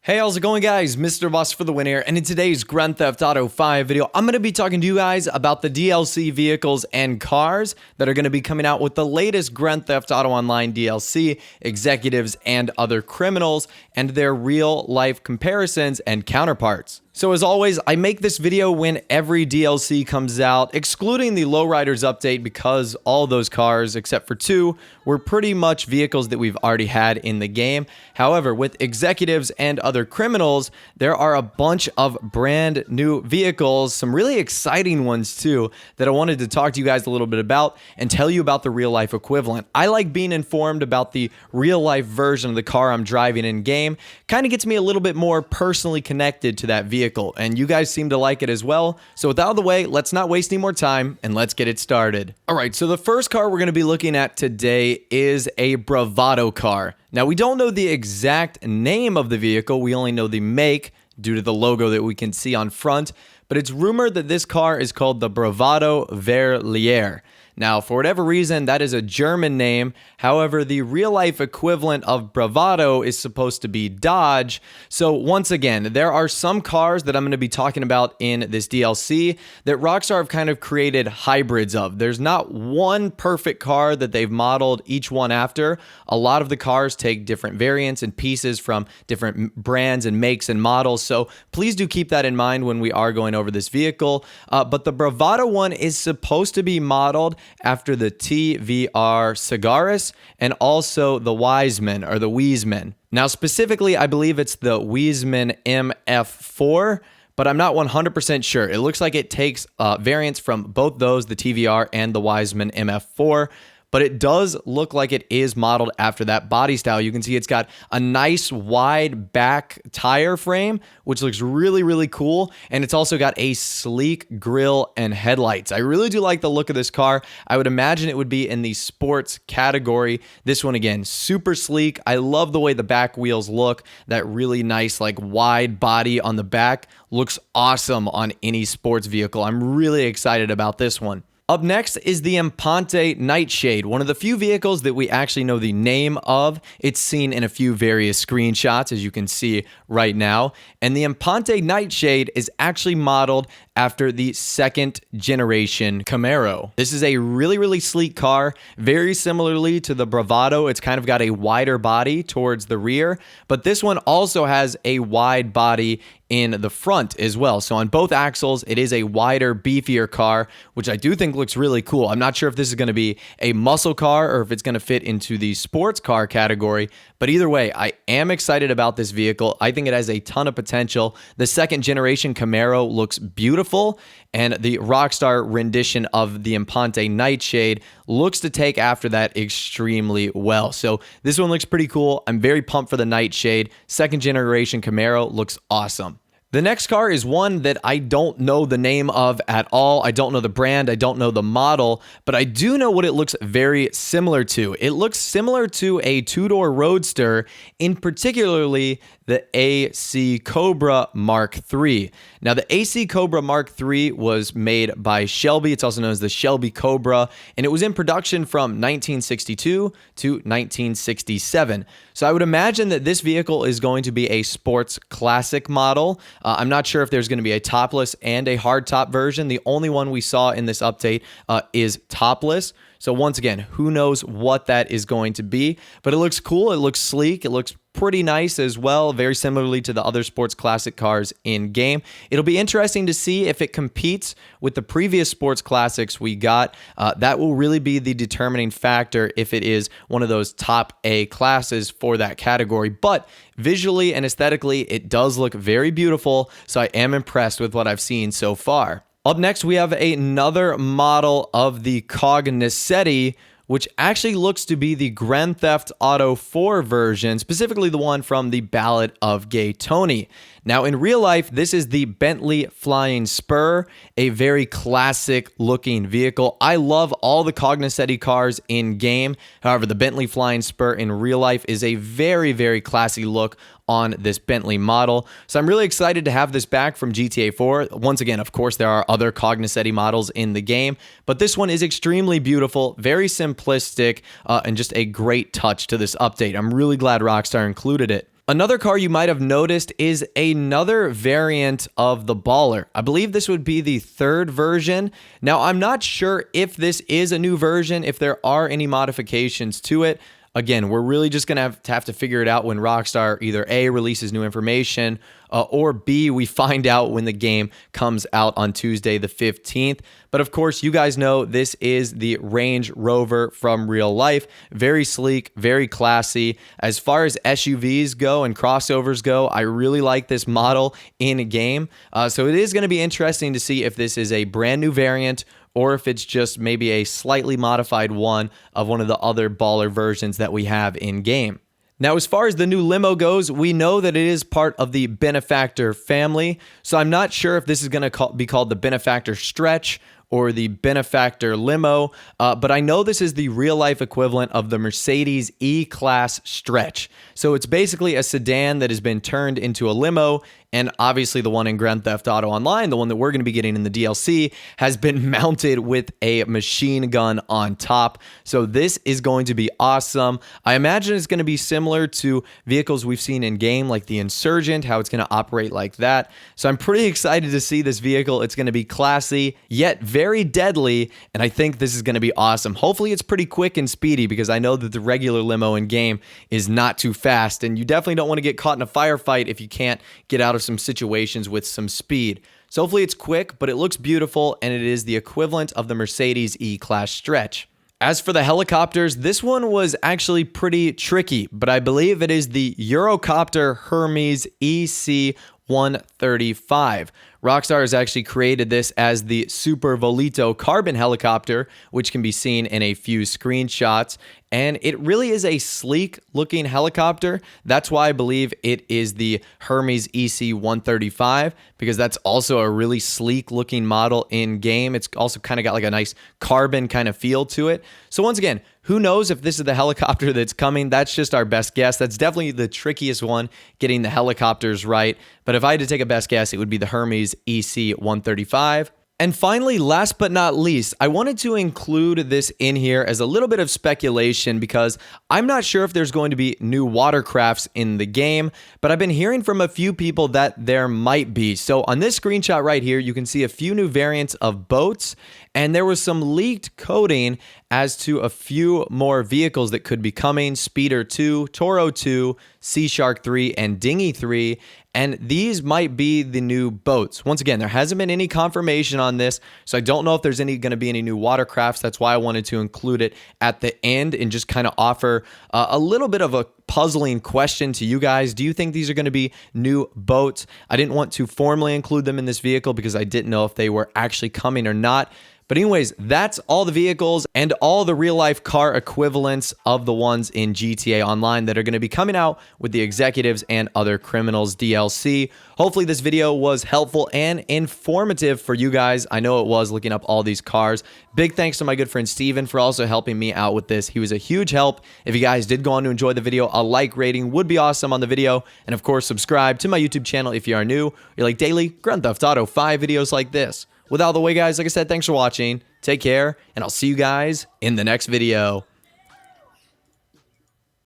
Hey, how's it going, guys? Mr. Boss for the win here, and in today's Grand Theft Auto 5 video, I'm going to be talking to you guys about the DLC vehicles and cars that are going to be coming out with the latest Grand Theft Auto Online DLC, executives and other criminals, and their real-life comparisons and counterparts. So as always, I make this video when every DLC comes out, excluding the Lowriders update because all those cars, except for two, were pretty much vehicles that we've already had in the game. However, with executives and other criminals, there are a bunch of brand new vehicles, some really exciting ones too, that I wanted to talk to you guys a little bit about and tell you about the real life equivalent. I like being informed about the real life version of the car I'm driving in game. Kind of gets me a little bit more personally connected to that vehicle. And you guys seem to like it as well. So with out of the way, let's not waste any more time and let's get it started. All right, so the first car we're going to be looking at today is a Bravado car. Now, we don't know the exact name of the vehicle. We only know the make due to the logo that we can see on front. But it's rumored that this car is called the Bravado Verlier. Now, for whatever reason, that is a German name. However, the real-life equivalent of Bravado is supposed to be Dodge. So once again, there are some cars that I'm going to be talking about in this DLC that Rockstar have kind of created hybrids of. There's not one perfect car that they've modeled each one after. A lot of the cars take different variants and pieces from different brands and makes and models. So please do keep that in mind when we are going over this vehicle. But the Bravado one is supposed to be modeled after the TVR Cigaris and also the Wiseman or the Wiesman. Now, specifically, I believe it's the Wiesman MF4, but I'm not 100% sure. It looks like it takes variants from both those, the TVR and the Wiseman MF4. But it does look like it is modeled after that body style. You can see it's got a nice wide back tire frame, which looks really, really cool. And it's also got a sleek grille and headlights. I really do like the look of this car. I would imagine it would be in the sports category. This one, again, super sleek. I love the way the back wheels look. That really nice, like wide body on the back looks awesome on any sports vehicle. I'm really excited about this one. Up next is the Imponte Nightshade, one of the few vehicles that we actually know the name of. It's seen in a few various screenshots, as you can see right now. And the Imponte Nightshade is actually modeled after the second generation Camaro. This is a really, really sleek car, very similarly to the Bravado. It's kind of got a wider body towards the rear, but this one also has a wide body in the front as well. So on both axles, it is a wider, beefier car, which I do think looks really cool. I'm not sure if this is going to be a muscle car or if it's going to fit into the sports car category, but either way, I am excited about this vehicle. I think it has a ton of potential. The second generation Camaro looks beautiful, and the Rockstar rendition of the Imponte Nightshade looks to take after that extremely well. So this one looks pretty cool. I'm very pumped for the Nightshade. Second generation Camaro looks awesome. The next car is one that I don't know the name of at all. I don't know the brand. I don't know the model, but I do know what it looks very similar to. It looks similar to a two-door Roadster, in particularly the AC Cobra Mark III. Now, the AC Cobra Mark III was made by Shelby. It's also known as the Shelby Cobra, and it was in production from 1962 to 1967. So I would imagine that this vehicle is going to be a sports classic model. I'm not sure if there's going to be a topless and a hardtop version. The only one we saw in this update is topless. So once again, who knows what that is going to be, but it looks cool. It looks sleek. It looks pretty nice as well, very similarly to the other sports classic cars in game. It'll be interesting to see if it competes with the previous sports classics we got. That will really be the determining factor if it is one of those top A classes for that category. But visually and aesthetically, it does look very beautiful, so I am impressed with what I've seen so far. Up next, we have another model of the Cognoscenti, which actually looks to be the Grand Theft Auto 4 version, specifically the one from the Ballad of Gay Tony. Now, in real life, this is the Bentley Flying Spur, a very classic looking vehicle. I love all the Cognoscenti cars in game. However, the Bentley Flying Spur in real life is a very, very classy look on this Bentley model. So I'm really excited to have this back from GTA 4. Once again, of course, there are other Cognoscenti models in the game, but this one is extremely beautiful, very simplistic, and just a great touch to this update. I'm really glad Rockstar included it. Another car you might have noticed is another variant of the Baller. I believe this would be the third version. Now, I'm not sure if this is a new version, if there are any modifications to it. Again, we're really just going to have to figure it out when Rockstar either A, releases new information, or B, we find out when the game comes out on Tuesday the 15th. But of course, you guys know this is the Range Rover from real life. Very sleek, very classy. As far as SUVs go and crossovers go, I really like this model in a game. So it is going to be interesting to see if this is a brand new variant or if it's just maybe a slightly modified one of one of the other Baller versions that we have in game. Now, as far as the new limo goes, we know that it is part of the Benefactor family, so I'm not sure if this is going to be called the Benefactor Stretch or the Benefactor Limo, but I know this is the real-life equivalent of the Mercedes E-Class Stretch. So it's basically a sedan that has been turned into a limo, and obviously the one in Grand Theft Auto Online, the one that we're going to be getting in the DLC, has been mounted with a machine gun on top. So this is going to be awesome. I imagine it's going to be similar to vehicles we've seen in game, like the Insurgent, how it's going to operate like that. So I'm pretty excited to see this vehicle. It's going to be classy, yet very deadly, and I think this is going to be awesome. Hopefully it's pretty quick and speedy, because I know that the regular limo in game is not too fast, and you definitely don't want to get caught in a firefight if you can't get out of some situations with some speed. So hopefully it's quick, but it looks beautiful, and it is the equivalent of the Mercedes E-Class Stretch. As for the helicopters, this one was actually pretty tricky, but I believe it is the Eurocopter Hermes EC-135. Rockstar has actually created this as the Super Volito carbon helicopter, which can be seen in a few screenshots. And it really is a sleek looking helicopter. That's why I believe it is the Hermes EC-135, because that's also a really sleek looking model in game. It's also kind of got like a nice carbon kind of feel to it. So once again, who knows if this is the helicopter that's coming? That's just our best guess. That's definitely the trickiest one, getting the helicopters right. But if I had to take a best guess, it would be the Hermes EC-135. And finally, last but not least, I wanted to include this in here as a little bit of speculation, because I'm not sure if there's going to be new watercrafts in the game, but I've been hearing from a few people that there might be. So on this screenshot right here, you can see a few new variants of boats, and there was some leaked coding as to a few more vehicles that could be coming: Speeder 2, Toro 2, Sea Shark 3, and Dinghy 3. And these might be the new boats. Once again, there hasn't been any confirmation on this, so I don't know if there's going to be any new watercrafts. That's why I wanted to include it at the end and just kind of offer a little bit of a puzzling question to you guys. Do you think these are going to be new boats? I didn't want to formally include them in this vehicle because I didn't know if they were actually coming or not. But anyways, that's all the vehicles and all the real-life car equivalents of the ones in GTA Online that are going to be coming out with the Executives and Other Criminals DLC. Hopefully this video was helpful and informative for you guys. I know it was, looking up all these cars. Big thanks to my good friend Steven for also helping me out with this. He was a huge help. If you guys did go on to enjoy the video, a like rating would be awesome on the video. And of course, subscribe to my YouTube channel if you are new. You like daily Grand Theft Auto 5 videos like this. With all the way, guys, like I said, thanks for watching. Take care, and I'll see you guys in the next video.